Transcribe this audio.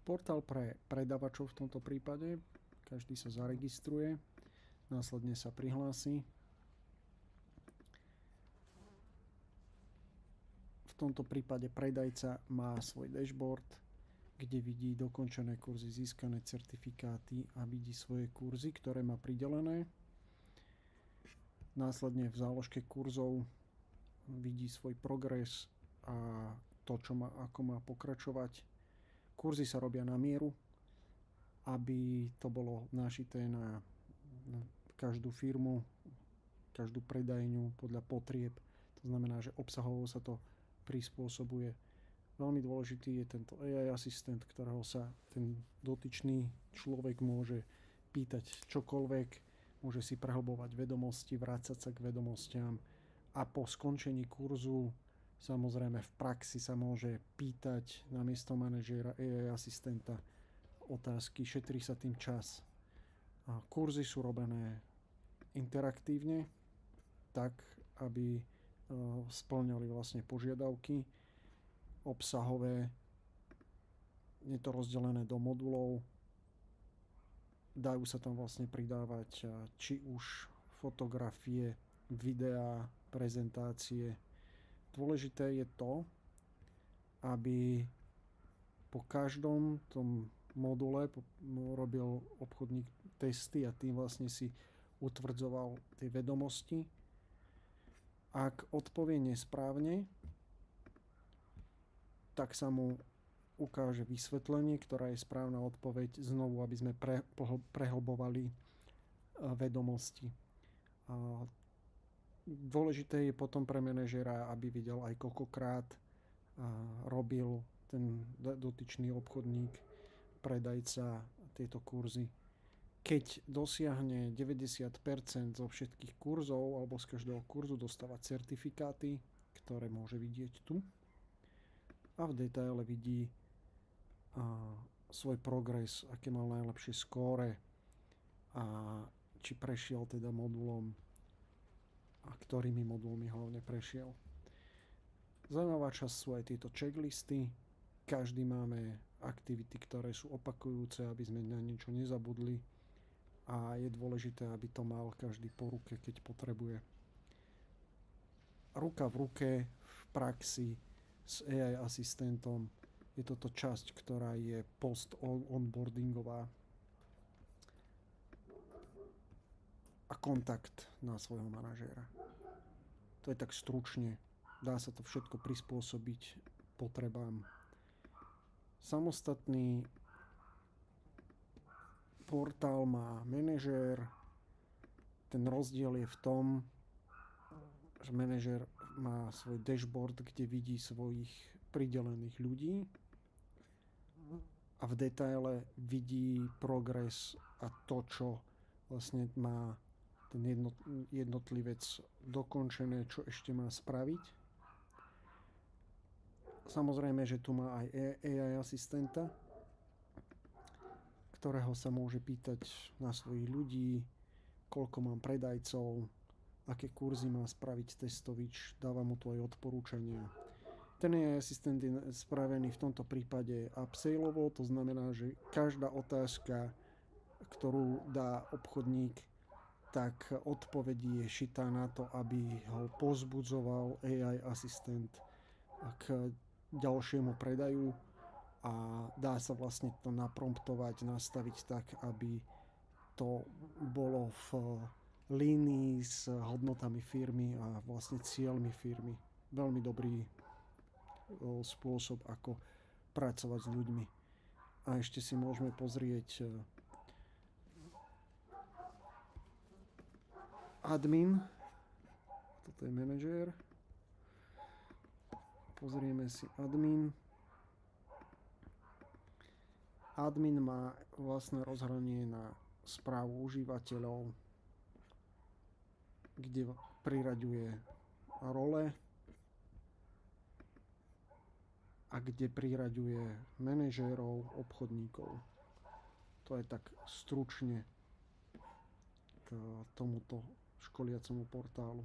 Portál pre predávačov v tomto prípade. Každý sa zaregistruje, následne sa prihlási. V tomto prípade predajca má svoj dashboard, kde vidí dokončené kurzy, získané certifikáty a vidí svoje kurzy, ktoré má pridelené. Následne v záložke kurzov vidí svoj progres a to, ako má pokračovať. Kurzy sa robia na mieru, aby to bolo našité na každú firmu, každú predajňu podľa potrieb. To znamená, že obsahovo sa to prispôsobuje. Veľmi dôležitý je tento AI asistent, ktorého sa ten dotyčný človek môže pýtať čokoľvek, môže si prehlbovať vedomosti, vrácať sa k vedomostiam a po skončení kurzu samozrejme v praxi sa môže pýtať namiesto manažéra AI asistenta otázky, šetrí sa tým čas. A kurzy sú robené interaktívne, tak aby spĺňali vlastne požiadavky obsahové. Je to rozdelené do modulov. Dajú sa tam vlastne pridávať či už fotografie, videá, prezentácie. Dôležité je to, aby po každom tom module robil obchodník testy a tým vlastne si utvrdzoval tie vedomosti. Ak odpovie nesprávne, tak sa mu ukáže vysvetlenie, ktorá je správna odpoveď, znovu, aby sme prehlbovali vedomosti. Dôležité je potom pre manažera, aby videl aj koľkokrát robil ten dotyčný obchodník, predajca tieto kurzy. Keď dosiahne 90% zo všetkých kurzov alebo z každého kurzu dostáva certifikáty, ktoré môže vidieť tu. A v detaile vidí svoj progres, aké mal najlepšie skóre a či prešiel teda modulom a ktorými modulmi hlavne prešiel. Zaujímavá časť sú aj tieto checklisty. Každý máme aktivity, ktoré sú opakujúce, aby sme na niečo nezabudli a je dôležité, aby to mal každý po ruke, keď potrebuje. Ruka v ruke v praxi s AI asistentom je toto časť, ktorá je post-onboardingová a kontakt na svojho manažéra. To je tak stručne. Dá sa to všetko prispôsobiť potrebám. Samostatný portál má manažér. Ten rozdiel je v tom, že manažér má svoj dashboard, kde vidí svojich pridelených ľudí a v detaile vidí progres a to, čo vlastne má ten jednotlivec dokončené, čo ešte má spraviť. Samozrejme, že tu má aj AI asistenta, ktorého sa môže pýtať na svojich ľudí, koľko mám predajcov, aké kurzy má spraviť testovič, dáva mu tu aj odporúčania. Ten AI asistent je spravený v tomto prípade upsellovo, to znamená, že každá otázka, ktorú dá obchodník, tak odpoveď je šitá na to, aby ho pozbudzoval AI asistent k ďalšiemu predaju a dá sa vlastne to napromptovať, nastaviť tak, aby to bolo v línii s hodnotami firmy a vlastne cieľmi firmy. Veľmi dobrý spôsob, ako pracovať s ľuďmi. A ešte si môžeme pozrieť admin. Toto je manažér. Pozrieme si admin. Admin má vlastné rozhranie na správu užívateľov, kde priraďuje role a kde priraďuje manažérov, obchodníkov. To je tak stručne k tomuto školiacomu portálu.